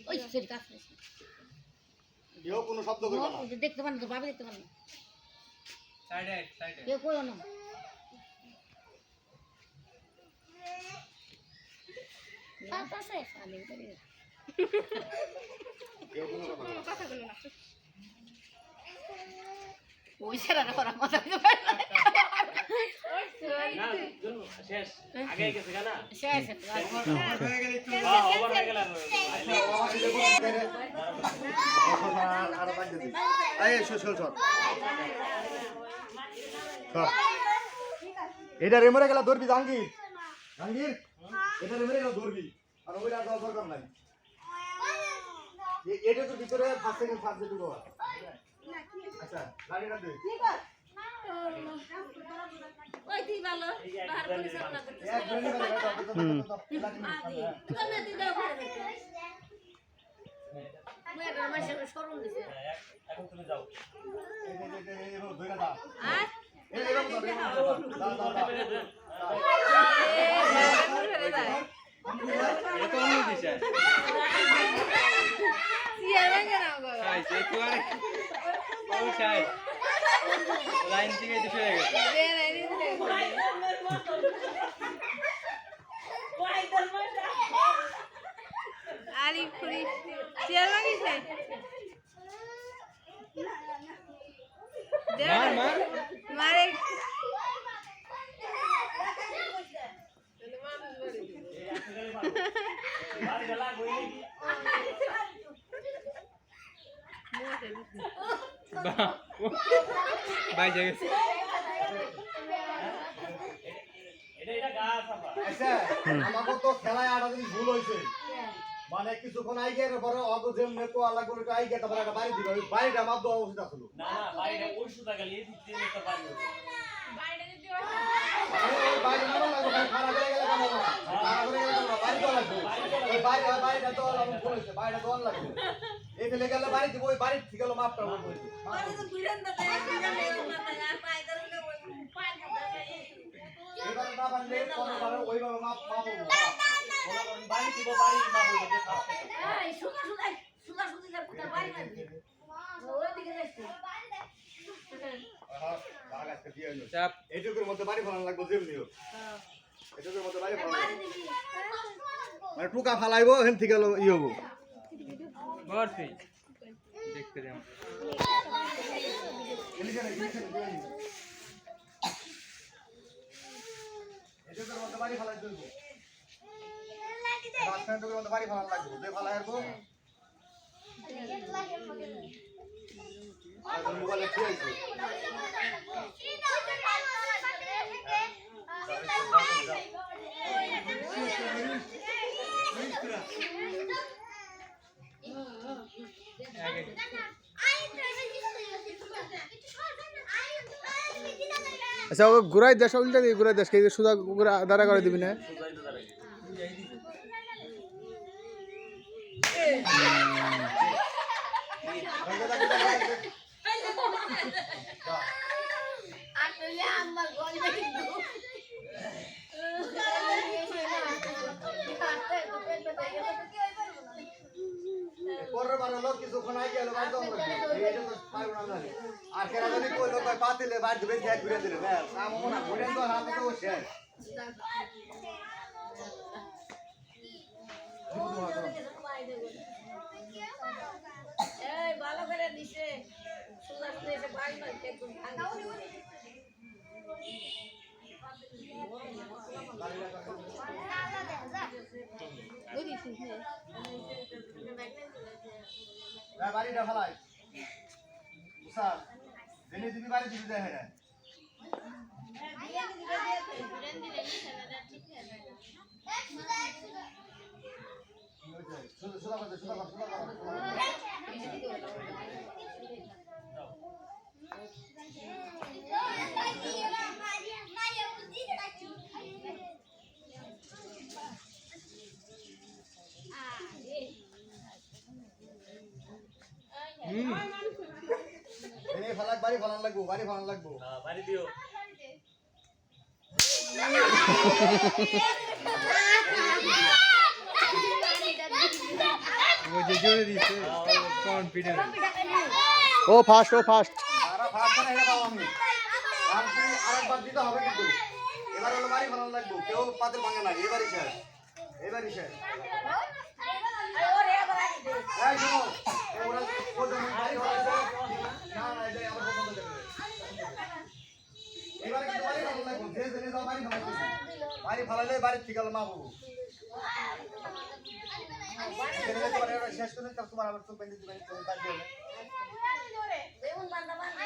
ওই সরি কাজ করছি কেউ কোনো শব্দ করবে না দেখতে পান তো ভাবে দেখতে পান সাইডে কেউ কইও না পাপা সে ফালি করে কেউ কোনো কথা কথা বলো না ওই সেরা করা কথা না শেষ আগে গেছে না শেষ হয়ে গেলে একটু ওভার হয়ে গেল আরো বাদ দিই এই শোল এটা রেমরে গেলা ধরবি জাহাঙ্গীর এটা রেমরে গেলা ধরবি আর ওইটা দরকার নাই এটা তো ভিতরে 5 সেকেন্ড ফাঁস দিতে হবে আচ্ছা গাড়িটা দে ওই তুই ভালো বাহার পরিচালনা করতে এক মিনিট কোন দিদা করে মেয়েটার মাসে শরম দিছে এখন তুমি যাও আর এটা অন্য দিশা সিয়ারা কেন গো আইছে তো আরে ও চাই লাইন থেকে দিতে হয়ে গেছে দে নাই রে আরি ফুরি সিয়ারা গেছে দে মারে বাড়ি গেলা কইলি ভাই জায়গা এটা গাছ আপা আচ্ছা আমাকে তো খেলায় 8 দিন ভুল হইছে মানে কিছুক্ষণ আই গেলে পরে অত যেম মে তো আলাদা করে আই গেতে পারে বাড়ি দিবে ওই বাড়িটা মাপ দেওয়া উচিত ছিল না বাইরে ওই সুতা গেল এই দিক দিয়ে একটা বাড়ি হচ্ছে ওই বাড়ি না লাগবে খারাপ হয়ে গেলে কেন খারাপ হয়ে গেলে বাড়ি তো লাগবে ওই বাড়িটা তো আমি বলেছে বাড়িটা তো লাগবে এই ফেলে গেলে বাড়ি দিব ওই বাড়ি থেকে গেল মাপটা বলবে এবার না বানলে পরে ওইভাবে মাপ হবে বাড়ি দিব বাড়ি না বলতে এই সুদা সুদিদার পুতা বাড়ি না ওই দিকে যাচ্ছে চাপ এইটুকুর মধ্যে বাড়ি ফেলানো লাগবে যেমনিও এইটুকুর মধ্যে বাড়ি ফেলানো মানে টুকা ফালাইবো হেন থেকে গেল ই হবো বর্ষি দেখতে যাও এইটুকুর মধ্যে বাড়ি ফেলাই দেবো বাসখানটুকুর মধ্যে বাড়ি ফেলানো লাগবে যে ফেলাই আসবো মোবাইলে ঠিক আছে আচ্ছা ও ঘুরাই দেশ উল্টা দিয়ে ঘুরাই দেশ কে সুদা ঘুরা দাঁড়া করে দিবি না আসলে আমার গলে কিন্তু পরের বার লোক কিছুক্ষণ আগে গেল বাড়ি দম লাগবে এইটা তো পারবো না জানি আর কেন জানি কই লোক পাতিলে বাড়ি দিবে এক ঘুরে দিলে ব্যাস কাম মনে ঘুরে তো হাতে তো শেষ এই ভালো করে দিছে সুদা সুদিদার বাড়ি না একদম ভাঙা বাড়িটা ফেলাই স্যার জেনে দিবি বাড়ি দিবি দেয় হ্যাঁ বাড়ি ফলান লাগবো বাড়ি দিও Hãy subscribe cho kênh Ghiền Mì Gõ để không bỏ lỡ ভিডিওতে দিছে কনফিডেন্স ও ফার্স্ট তারা ফার্স্ট না এটা পাও আমি আর তুই আরেকবার দিতে হবে কিন্তু এবার হলো বাড়ি বানানো লাগবে কেউ পাতিল ভাঙে না এবারই শেষ ওরে আবার আগে দে এই শোনো ওরা কোন বাড়ি বানাইছে না এটা আমার পছন্দ করে এবারে কিন্তু বাড়ি বানানো লাগবে যে জেনে যাও বাড়ি বানাইছে বাড়ি ফালাইলে বাড়ি ঠিক হলো মা বাবু শেষ করে তোমার আবার চোখ বেঁধে দিবেন তুমি বাড়ি যাবে বেগুন বান্দা বান্দা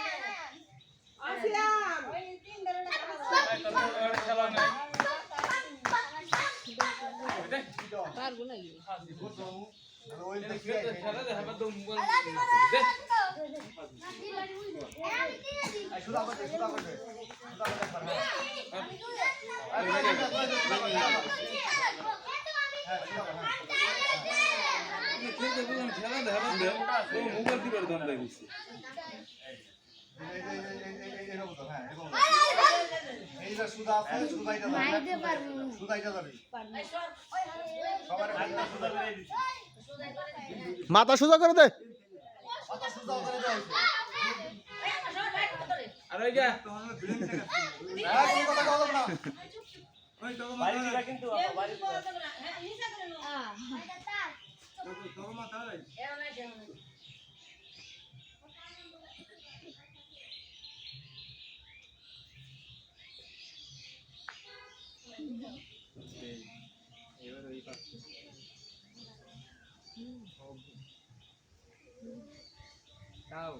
খেলা নাই পারবো নাকি ওই দেখি খেলা দেখাবে তো মোবাইল শুধু আবার খেলা দেখাবে ও মোবাইল দিবার দাম দিছে এইটা সুদা আছে সুদাইটা যাবে সুদাইটা যাবে সবার সুদা করে দিছি মাথা সোজা করে দে কত সুদা করে দাও আর ওই যা এই কথা বলো না বাড়ি দিবা কিন্তু বাড়ি এবার ওই পাচ্ছে তাও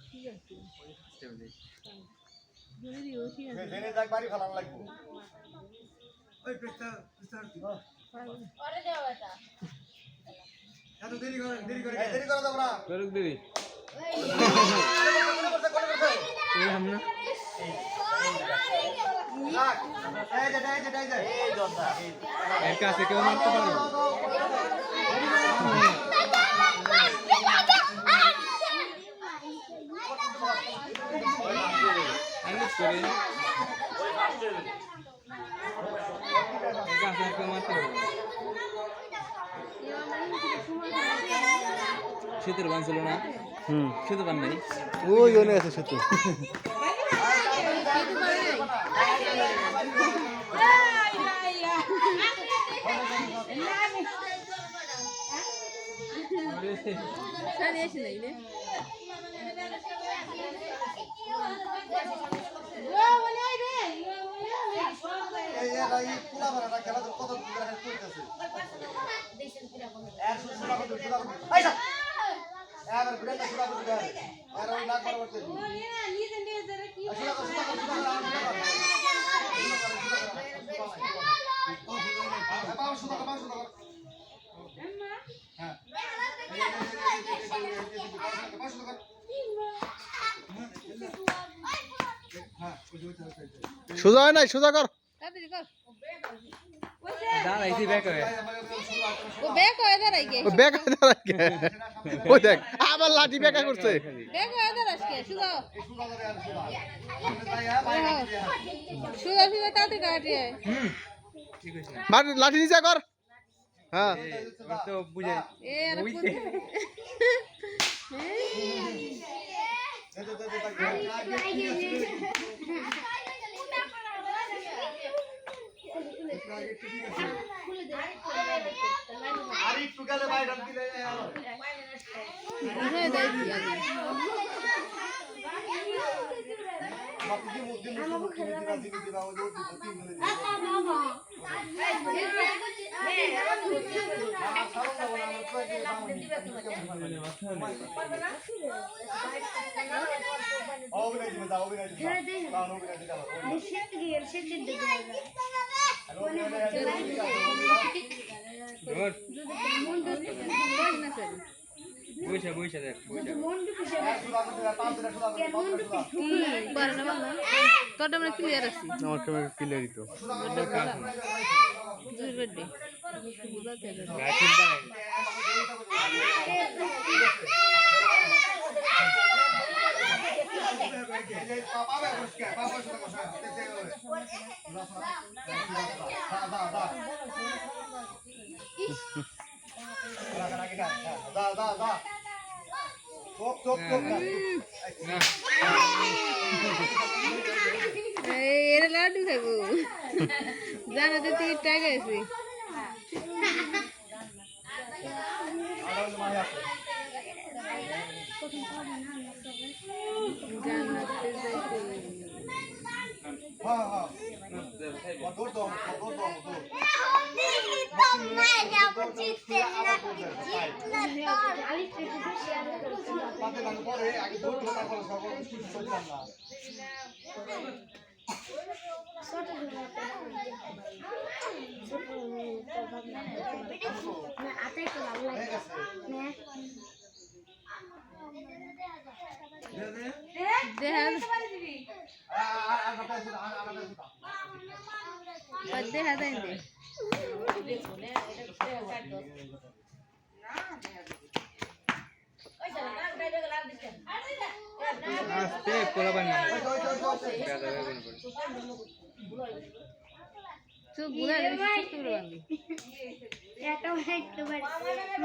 ঠিক আছে ওই ফার্স্টে বলি যদি ও ঠিক আছে জেনে যাক বাড়ি ফেলানো লাগবে ওই পেস্টার ওরে দেও এটা এত দেরি করে দেরি করে দাও না করুক দেরি কোন করছে এই আমরা লাগ এই দরদা এর কাছে কেউ মারতে পারো আনিস করে ওই ফার্স্টে এর কাছে কেউ মারতে পারো সেতুর বান ছিল না সেতু বান নাই ওই জন্য আছে সেতু সারি আসে নাই রে এই পুলা ভরা খেলা তো কত দূর করতেছে আর সুদা করে আইসা এবার বিড়াটা সুদা করে দে আর ওই নাক বরাবর করতে সোজা হয় নাই সোজা কর তাড়াতাড়ি কর দাঁড়াইছি ব্যাক হয়ে ও ব্যাক হয়ে দাঁড়াই গে ও বেকা দাঁড়াকে ওই দেখ আবার লাঠি বেকা করছে ব্যাক হয়ে দাঁড়াস কে সুদা সুদা সুদা তাড়াতাড়ি কাটি ঠিক আছে মার লাঠি নিচে কর হ্যাঁ ওই তো বুঝাই এ আর ওইতে আর একটু গেলে বাইরে দিলে বুঝাই দেই কি আগে বাকি মুদ্দিন দিবা ওই দিবা তিন দিন দিবা অভিনয় দিবে দাও অভিনয় দিবে দাও অভিনয় দিবে ধর বইসা বইসা দেখ বইসা কি পারে না বাবা তোর আমরা ক্লিয়ার আছি আমার ক্যামেরা ক্লিয়ারই তো জুর বেডে বুঝাতে হবে গাছের দাঁড়াই চোখ চোখ চোখ না এর লাড্ডু খাবো জানাতে 3 টাকা আছে হ্যাঁ হ্যাঁ দৌড় দাও দৌড় দাও দৌড় পাতে লাগ পরে আগে দৌড় দাও তারপর সব কিছু চলতাম না দেখা যায় না আস্তে কোলাবান না চুপ বুঝা যাচ্ছে চুপ করে বাঁধি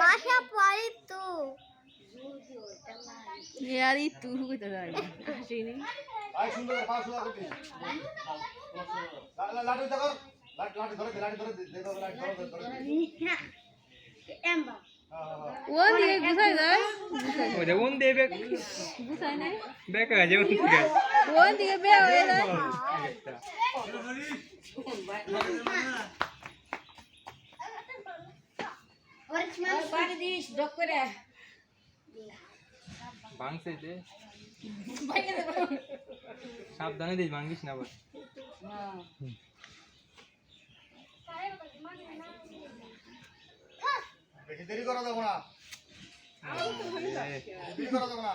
মাসা পরে তো ইয়ারি তুই কইতে যাই আসেনি আই সুন্দর পা সুন্দর করবি লাঠি ধর লাঠি ধরে দে দাও লাঠি ধরে এম্বা ও দিয়ে গুছাই যায় ওই যে ওন দেবে গুছাই নাই বেকা যে ওন থেকে ও দিয়ে বে হয়ে যায় পানি দিস ডক করে ভাঙছে যে সাবধানে দিস ভাঙিস না আবার বেশি দেরি করা যাবে না দেরি করা যাবে না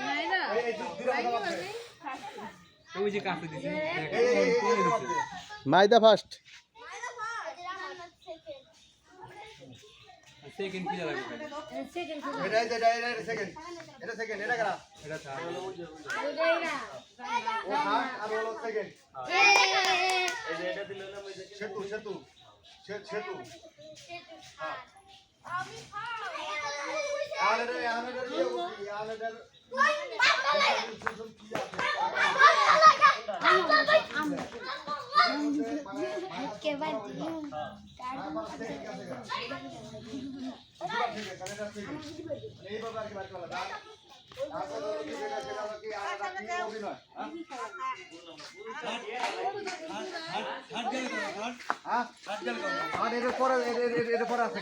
নাই না ওই যে কাছে দিছে মাইদা ফার্স্ট সেকেন্ড কি লাগবে এটা সেকেন্ড এটা করা এটা তা ও থার্ড আর হলো সেকেন্ড সেতু সেতু সেতু হ্যাঁ এটা পরে আছে